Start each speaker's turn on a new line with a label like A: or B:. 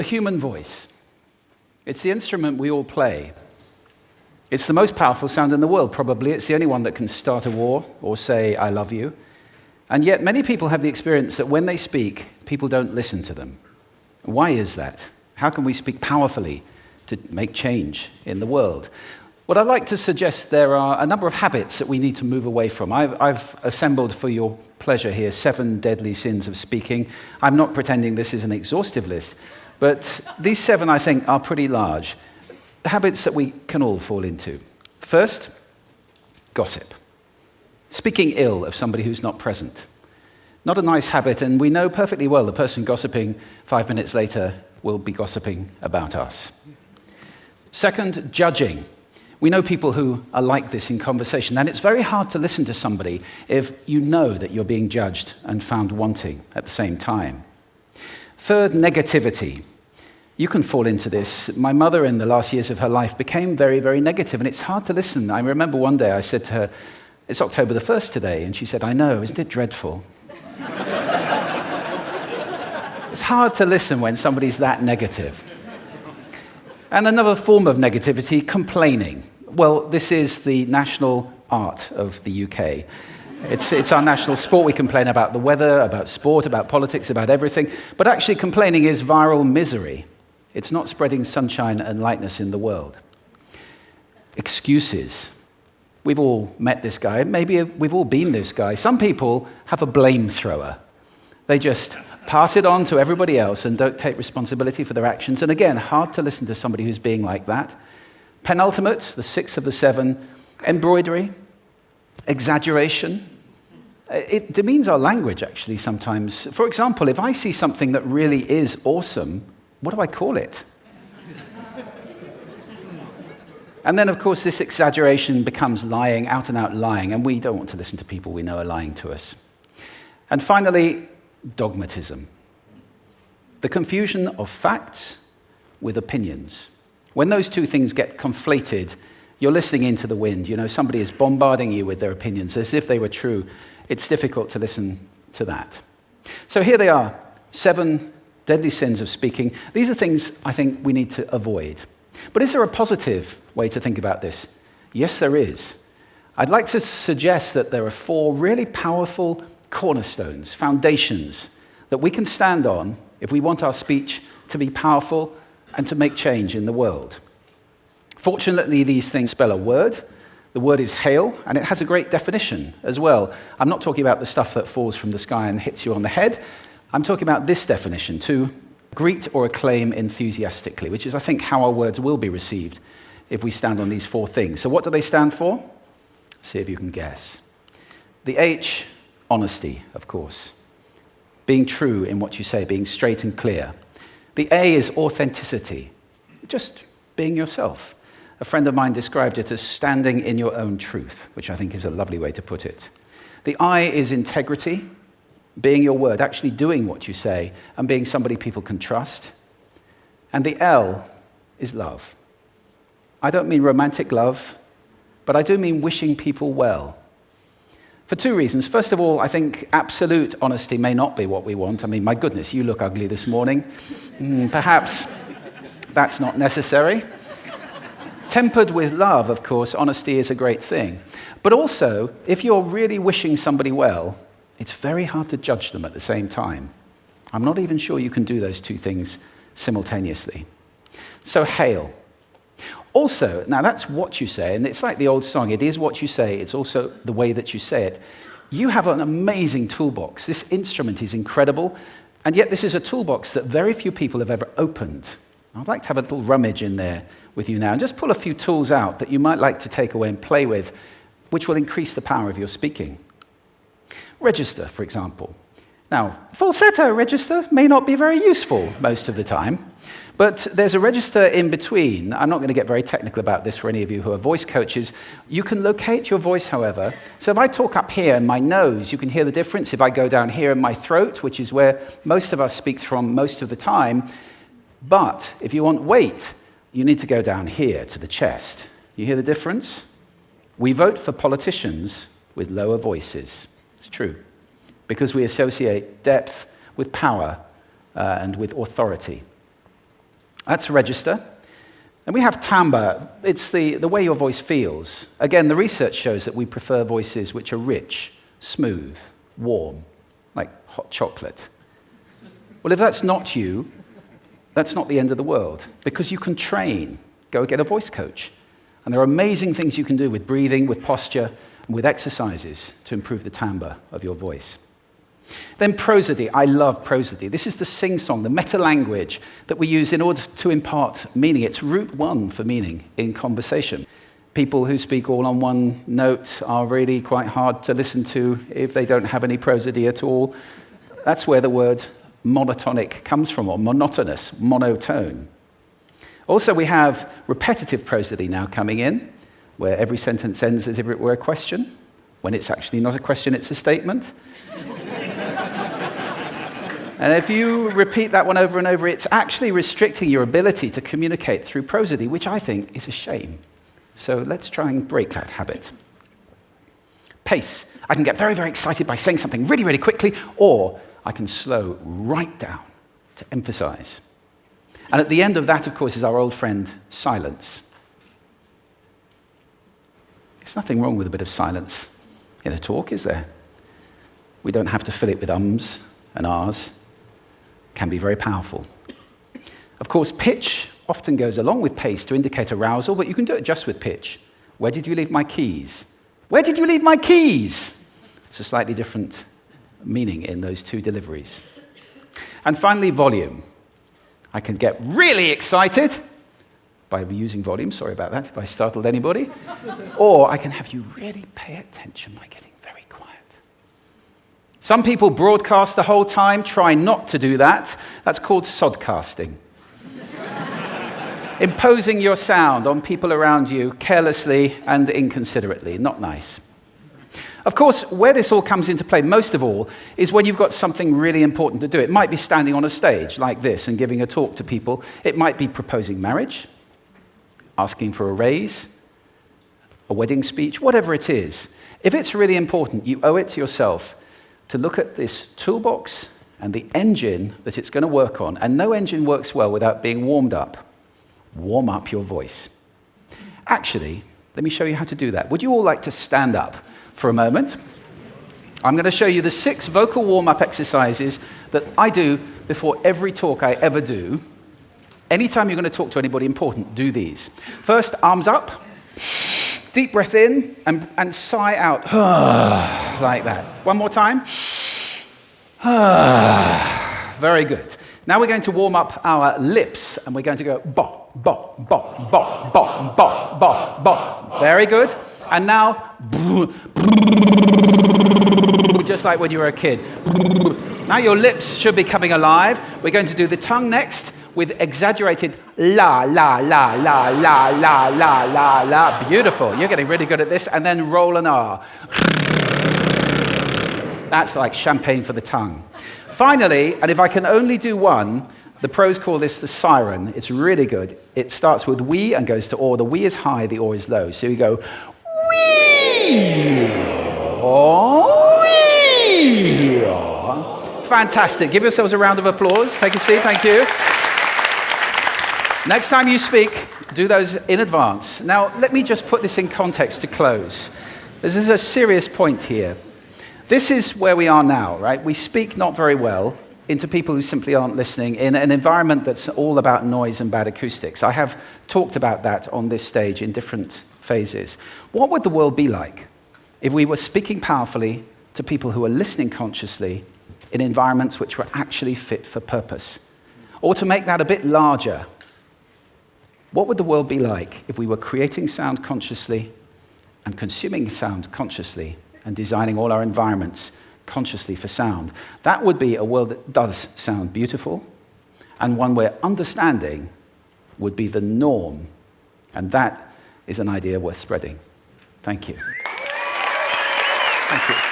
A: The human voice. It's the instrument we all play. It's the most powerful sound in the world, probably. It's the only one that can start a war or say, I love you. And yet many people have the experience that when they speak, people don't listen to them. Why is that? How can we speak powerfully to make change in the world? What I'd like to suggest, there are a number of habits that we need to move away from. I've assembled for your pleasure here 7 deadly sins of speaking. I'm not pretending this is an exhaustive list, but these 7, I think, are pretty large. Habits that we can all fall into. First, gossip. Speaking ill of somebody who's not present. Not a nice habit, and we know perfectly well the person gossiping 5 minutes later will be gossiping about us. Second, judging. We know people who are like this in conversation, and it's very hard to listen to somebody if you know that you're being judged and found wanting at the same time. Third, negativity. You can fall into this. My mother, in the last years of her life, became very, very negative, and it's hard to listen. I remember one day I said to her, it's October the 1st today, and she said, I know, isn't it dreadful? It's hard to listen when somebody's that negative. And another form of negativity, complaining. Well, this is the national art of the UK. It's our national sport. We complain about the weather, about sport, about politics, about everything. But actually, complaining is viral misery. It's not spreading sunshine and lightness in the world. Excuses. We've all met this guy. Maybe we've all been this guy. Some people have a blame thrower. They just pass it on to everybody else and don't take responsibility for their actions. And again, hard to listen to somebody who's being like that. Penultimate, the 6th of the 7, embroidery, exaggeration. It demeans our language, actually, sometimes. For example, if I see something that really is awesome, what do I call it? And then, of course, this exaggeration becomes lying, out and out lying, and we don't want to listen to people we know are lying to us. And finally, dogmatism. The confusion of facts with opinions. When those two things get conflated, you're listening into the wind. You know, somebody is bombarding you with their opinions as if they were true. It's difficult to listen to that. So here they are, 7 deadly sins of speaking. These are things I think we need to avoid. But is there a positive way to think about this? Yes, there is. I'd like to suggest that there are 4 really powerful cornerstones, foundations, that we can stand on if we want our speech to be powerful and to make change in the world. Fortunately, these things spell a word. The word is hail, and it has a great definition as well. I'm not talking about the stuff that falls from the sky and hits you on the head. I'm talking about this definition, to greet or acclaim enthusiastically, which is, I think, how our words will be received if we stand on these 4 things. So what do they stand for? See if you can guess. The H, honesty, of course. Being true in what you say, being straight and clear. The A is authenticity, just being yourself. A friend of mine described it as standing in your own truth, which I think is a lovely way to put it. The I is integrity, being your word, actually doing what you say, and being somebody people can trust. And the L is love. I don't mean romantic love, but I do mean wishing people well. For 2 reasons. First of all, I think absolute honesty may not be what we want. I mean, my goodness, you look ugly this morning. Perhaps that's not necessary. Tempered with love, of course, honesty is a great thing. But also, if you're really wishing somebody well, it's very hard to judge them at the same time. I'm not even sure you can do those 2 things simultaneously. So, hail. Also, now that's what you say, and it's like the old song, it is what you say, it's also the way that you say it. You have an amazing toolbox. This instrument is incredible, and yet this is a toolbox that very few people have ever opened. I'd like to have a little rummage in there with you now, and just pull a few tools out that you might like to take away and play with, which will increase the power of your speaking. Register, for example. Now, falsetto register may not be very useful most of the time, but there's a register in between. I'm not going to get very technical about this for any of you who are voice coaches. You can locate your voice, however. So if I talk up here in my nose, you can hear the difference. If I go down here in my throat, which is where most of us speak from most of the time, but if you want weight, you need to go down here to the chest. You hear the difference? We vote for politicians with lower voices. It's true, because we associate depth with power and with authority. That's register. And we have timbre. It's the way your voice feels. Again, the research shows that we prefer voices which are rich, smooth, warm, like hot chocolate. Well, if that's not you, that's not the end of the world, because you can train. Go get a voice coach. And there are amazing things you can do with breathing, with posture, and with exercises to improve the timbre of your voice. Then prosody. I love prosody. This is the sing-song, the meta-language that we use in order to impart meaning. It's route one for meaning in conversation. People who speak all on one note are really quite hard to listen to if they don't have any prosody at all. That's where the word monotonic comes from, or monotonous, monotone. Also, we have repetitive prosody now coming in, where every sentence ends as if it were a question, when it's actually not a question, it's a statement. And if you repeat that one over and over, it's actually restricting your ability to communicate through prosody, which I think is a shame. So let's try and break that habit. Pace. I can get very, very excited by saying something really, really quickly, or I can slow right down to emphasize. And at the end of that, of course, is our old friend, silence. There's nothing wrong with a bit of silence in a talk, is there? We don't have to fill it with ums and ahs. It can be very powerful. Of course, pitch often goes along with pace to indicate arousal, but you can do it just with pitch. Where did you leave my keys? Where did you leave my keys? It's a slightly different meaning in those two deliveries. And finally, volume. I can get really excited by using volume. Sorry about that if I startled anybody. Or I can have you really pay attention by getting very quiet. Some people broadcast the whole time. Try not to do that. That's called sodcasting. Imposing your sound on people around you carelessly and inconsiderately. Not nice. Of course, where this all comes into play most of all is when you've got something really important to do. It might be standing on a stage like this and giving a talk to people. It might be proposing marriage, asking for a raise, a wedding speech, whatever it is. If it's really important, you owe it to yourself to look at this toolbox and the engine that it's going to work on. And no engine works well without being warmed up. Warm up your voice. Actually, let me show you how to do that. Would you all like to stand up for a moment? I'm going to show you the 6 vocal warm-up exercises that I do before every talk I ever do. Anytime you're going to talk to anybody important, do these. First, arms up. Deep breath in and sigh out. Like that. One more time. Very good. Now we're going to warm up our lips, and we're going to go bop, bop, bop, bop, bop, bop, bop, bop. Very good. And now, just like when you were a kid. Now your lips should be coming alive. We're going to do the tongue next with exaggerated la, la, la, la, la, la, la, la, la. Beautiful. You're getting really good at this. And then roll an R. That's like champagne for the tongue. Finally, and if I can only do one, the pros call this the siren. It's really good. It starts with we and goes to or. The we is high, the or is low. So you go wee, or, wee. Fantastic. Give yourselves a round of applause. Take a seat. Thank you. Next time you speak, do those in advance. Now, let me just put this in context to close. This is a serious point here. This is where we are now, right? We speak not very well into people who simply aren't listening in an environment that's all about noise and bad acoustics. I have talked about that on this stage in different phases. What would the world be like if we were speaking powerfully to people who are listening consciously in environments which were actually fit for purpose? Or to make that a bit larger, what would the world be like if we were creating sound consciously and consuming sound consciously and designing all our environments consciously for sound? That would be a world that does sound beautiful, and one where understanding would be the norm. And that is an idea worth spreading. Thank you. Thank you.